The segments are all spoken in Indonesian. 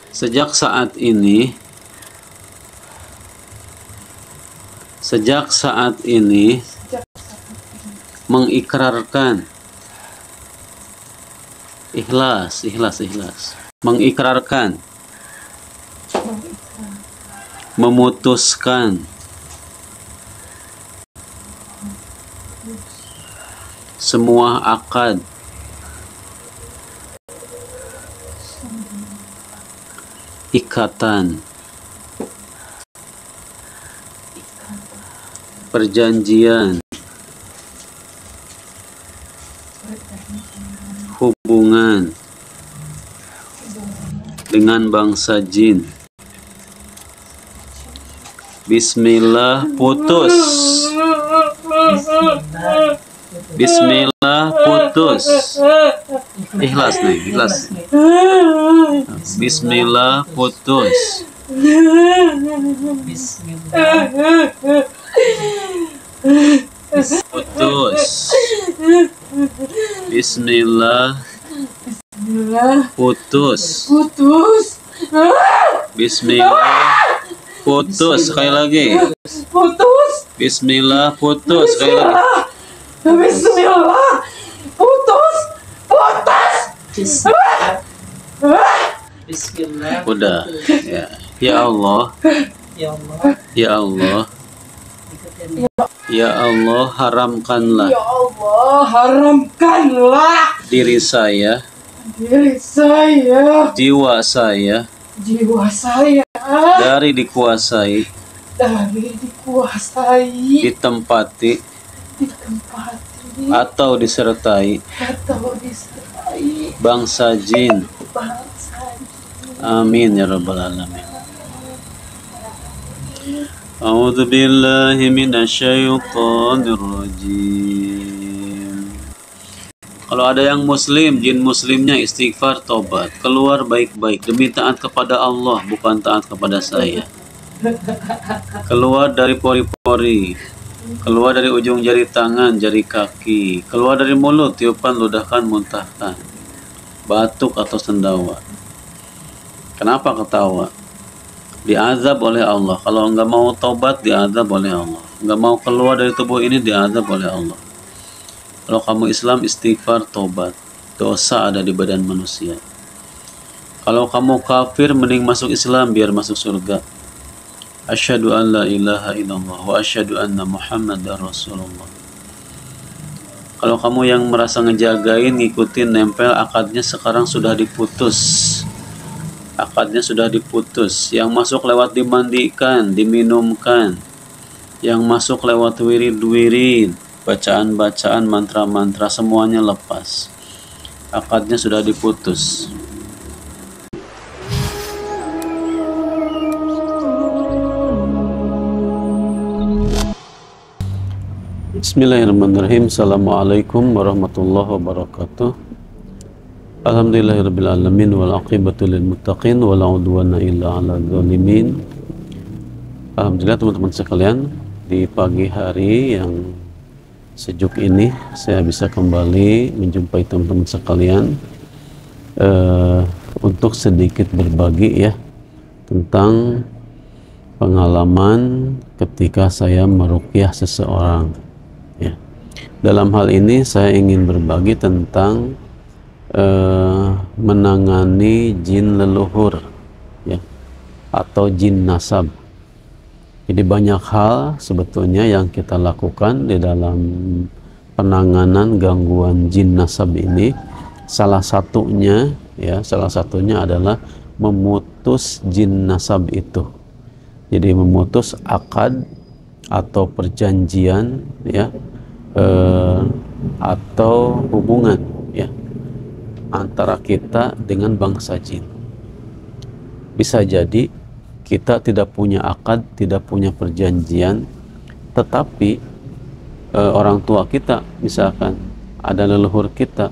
Sejak saat ini mengikrarkan ikhlas, mengikrarkan, memutuskan semua akad ikatan perjanjian hubungan dengan bangsa jin. Bismillah, putus. Bismillah, putus. Ikhlas nih, ikhlas. Bismillah, putus. Putus. Bismillah, putus. Bismillah, putus. Sekali lagi. Bismillah, putus. Sekali lagi. Bismillah, putus. Bismillah. Udah. Ya Allah. Ya Allah. Ya Allah, haramkanlah. Ya Allah, haramkanlah Diri saya. Jiwa saya. Dari dikuasai. Ditempati. Atau disertai. Bangsa jin. Amin ya rabbal alamin. A'udzu billahi minasyaitonir rajim. Kalau ada yang muslim, jin muslimnya istighfar, tobat, keluar baik-baik demi taat kepada Allah, bukan taat kepada saya. Keluar dari pori-pori, keluar dari ujung jari tangan, jari kaki, keluar dari mulut, tiupan, ludahkan, muntahkan, batuk atau sendawa. Kenapa ketawa? Diazab oleh Allah. Kalau nggak mau taubat, diazab oleh Allah. Nggak mau keluar dari tubuh ini, diazab oleh Allah. Kalau kamu Islam, istighfar, taubat. Dosa ada di badan manusia. Kalau kamu kafir, mending masuk Islam biar masuk surga. Asyhadu an la ilaha illallah wa asyhadu anna Muhammadar Rasulullah. Kalau kamu yang merasa ngejagain, ngikutin, nempel, akadnya sekarang sudah diputus. Akadnya sudah diputus. Yang masuk lewat dimandikan, diminumkan. Yang masuk lewat wirid-wirid, bacaan-bacaan, mantra-mantra, semuanya lepas. Akadnya sudah diputus. Bismillahirrahmanirrahim. Assalamualaikum warahmatullahi wabarakatuh. Alhamdulillahirabbil alamin wal aqibatu lil muttaqin wala udwana illa 'alal zalimin. Alhamdulillah teman-teman sekalian, di pagi hari yang sejuk ini saya bisa kembali menjumpai teman-teman sekalian untuk sedikit berbagi ya tentang pengalaman ketika saya meruqyah seseorang ya. Dalam hal ini saya ingin berbagi tentang menangani jin leluhur ya, atau jin nasab. Jadi banyak hal sebetulnya yang kita lakukan di dalam penanganan gangguan jin nasab ini. Salah satunya adalah memutus jin nasab itu. Jadi memutus akad atau perjanjian ya, atau hubungan ya antara kita dengan bangsa jin. Bisa jadi kita tidak punya akad, tidak punya perjanjian, tetapi orang tua kita, misalkan ada leluhur kita,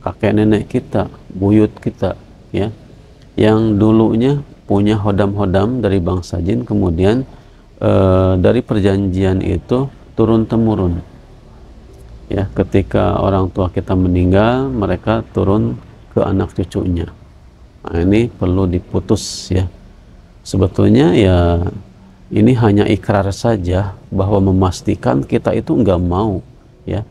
kakek nenek kita, buyut kita ya, yang dulunya punya hodam-hodam dari bangsa jin, kemudian dari perjanjian itu turun temurun ya, ketika orang tua kita meninggal, mereka turun ke anak cucunya Nah, ini perlu diputus ya. Sebetulnya ya ini hanya ikrar saja bahwa memastikan kita itu nggak mau ya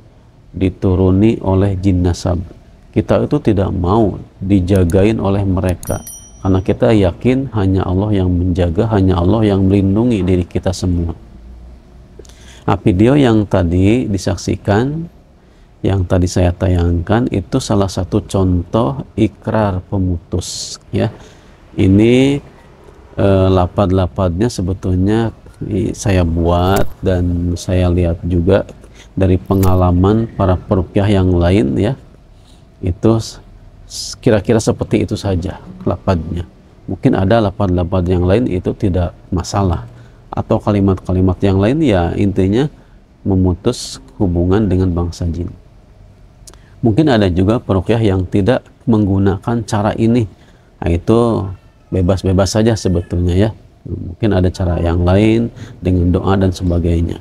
dituruni oleh jin nasab. Kita itu tidak mau dijagain oleh mereka, karena kita yakin hanya Allah yang menjaga, hanya Allah yang melindungi diri kita semua. Nah, video yang tadi disaksikan, yang tadi saya tayangkan, itu salah satu contoh ikrar pemutus ya. Ini lapad-lapadnya sebetulnya saya buat dan saya lihat juga dari pengalaman para peruqyah yang lain ya. Itu kira-kira seperti itu saja lapatnya. Mungkin ada lapad-lapad yang lain itu tidak masalah, atau kalimat-kalimat yang lain ya intinya memutus hubungan dengan bangsa jin. Mungkin ada juga peruqyah yang tidak menggunakan cara ini. Nah, itu bebas-bebas saja sebetulnya ya. Mungkin ada cara yang lain dengan doa dan sebagainya.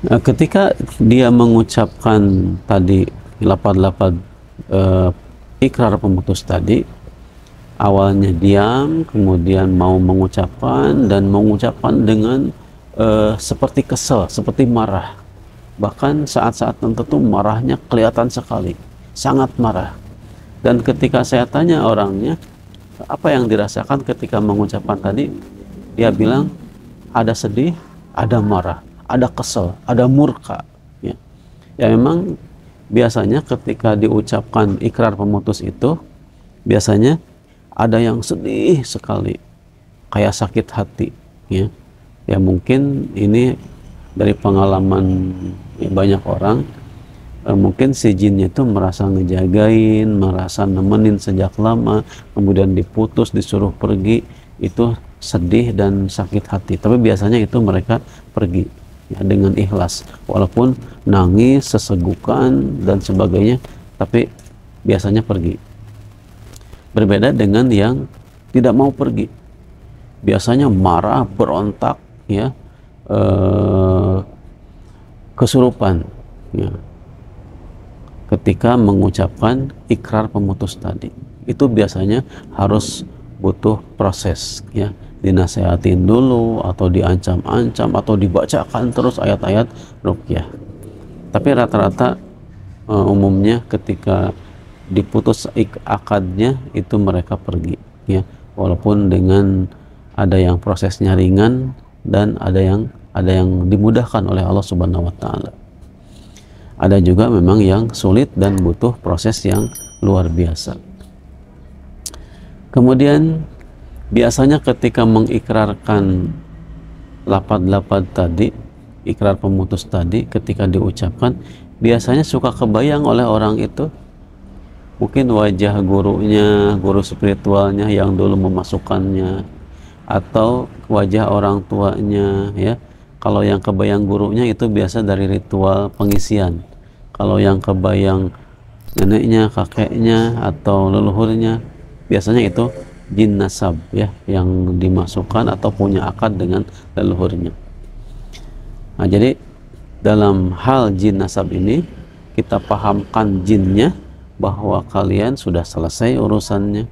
Nah, ketika dia mengucapkan tadi lapad-lapad ikrar pemutus tadi, awalnya diam, kemudian mau mengucapkan dan mengucapkan dengan seperti kesel, seperti marah. Bahkan saat-saat tertentu marahnya kelihatan sekali, sangat marah. Dan ketika saya tanya orangnya apa yang dirasakan ketika mengucapkan tadi, dia bilang ada sedih, ada marah, ada kesel, ada murka ya. Ya memang biasanya ketika diucapkan ikrar pemutus itu biasanya ada yang sedih sekali, kayak sakit hati ya. Ya mungkin ini dari pengalaman banyak orang, mungkin si jinnya itu merasa ngejagain, merasa nemenin sejak lama, kemudian diputus, disuruh pergi, itu sedih dan sakit hati. Tapi biasanya itu mereka pergi ya, dengan ikhlas, walaupun nangis, sesegukan dan sebagainya, tapi biasanya pergi. Berbeda dengan yang tidak mau pergi, biasanya marah, berontak ya, kesurupan ya, ketika mengucapkan ikrar pemutus tadi. Itu biasanya harus butuh proses ya, dinasehatin dulu atau diancam-ancam atau dibacakan terus ayat-ayat ruqyah. Tapi rata-rata umumnya ketika diputus akadnya itu mereka pergi ya, walaupun dengan ada yang prosesnya ringan dan ada yang dimudahkan oleh Allah Subhanahu wa taala. Ada juga memang yang sulit dan butuh proses yang luar biasa. Kemudian biasanya ketika mengikrarkan lapad-lapad tadi, ikrar pemutus tadi, ketika diucapkan biasanya suka kebayang oleh orang itu mungkin wajah gurunya, guru spiritualnya yang dulu memasukkannya, atau wajah orang tuanya ya. Kalau yang kebayang gurunya itu biasa dari ritual pengisian. Kalau yang kebayang neneknya, kakeknya, atau leluhurnya, biasanya itu jin nasab ya, yang dimasukkan atau punya akad dengan leluhurnya. Nah, jadi dalam hal jin nasab ini kita pahamkan jinnya bahwa kalian sudah selesai urusannya,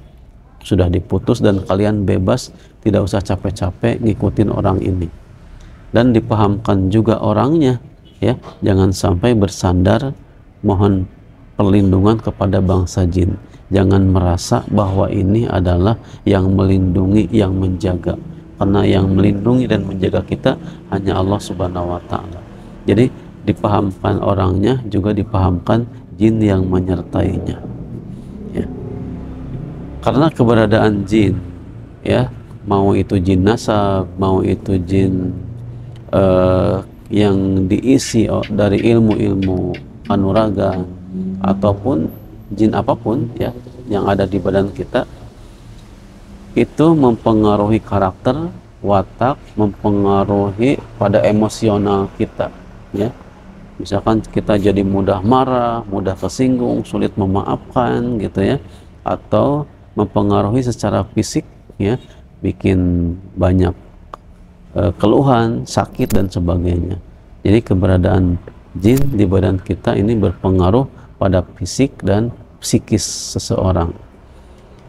sudah diputus dan kalian bebas, tidak usah capek-capek ngikutin orang ini. Dan dipahamkan juga orangnya ya, jangan sampai bersandar mohon perlindungan kepada bangsa jin. Jangan merasa bahwa ini adalah yang melindungi, yang menjaga, karena yang melindungi dan menjaga kita hanya Allah Subhanahu wa taala. Jadi dipahamkan orangnya, juga dipahamkan jin yang menyertainya ya. Karena keberadaan jin ya, mau itu jin nasab, mau itu jin yang diisi dari ilmu-ilmu kanuraga, ataupun jin apapun ya yang ada di badan kita, itu mempengaruhi karakter, watak, mempengaruhi pada emosional kita ya. Misalkan kita jadi mudah marah, mudah kesinggung, sulit memaafkan gitu ya, atau mempengaruhi secara fisik ya, bikin banyak keluhan, sakit dan sebagainya. Jadi keberadaan jin di badan kita ini berpengaruh pada fisik dan psikis seseorang.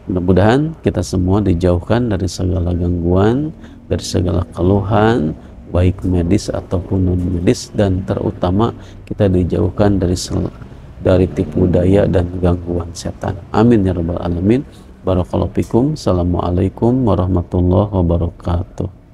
Mudah-mudahan kita semua dijauhkan dari segala gangguan, dari segala keluhan, baik medis ataupun non medis, dan terutama kita dijauhkan dari tipu daya dan gangguan setan. Amin ya rabbal alamin. Barakallahu fikum. Assalamualaikum warahmatullahi wabarakatuh.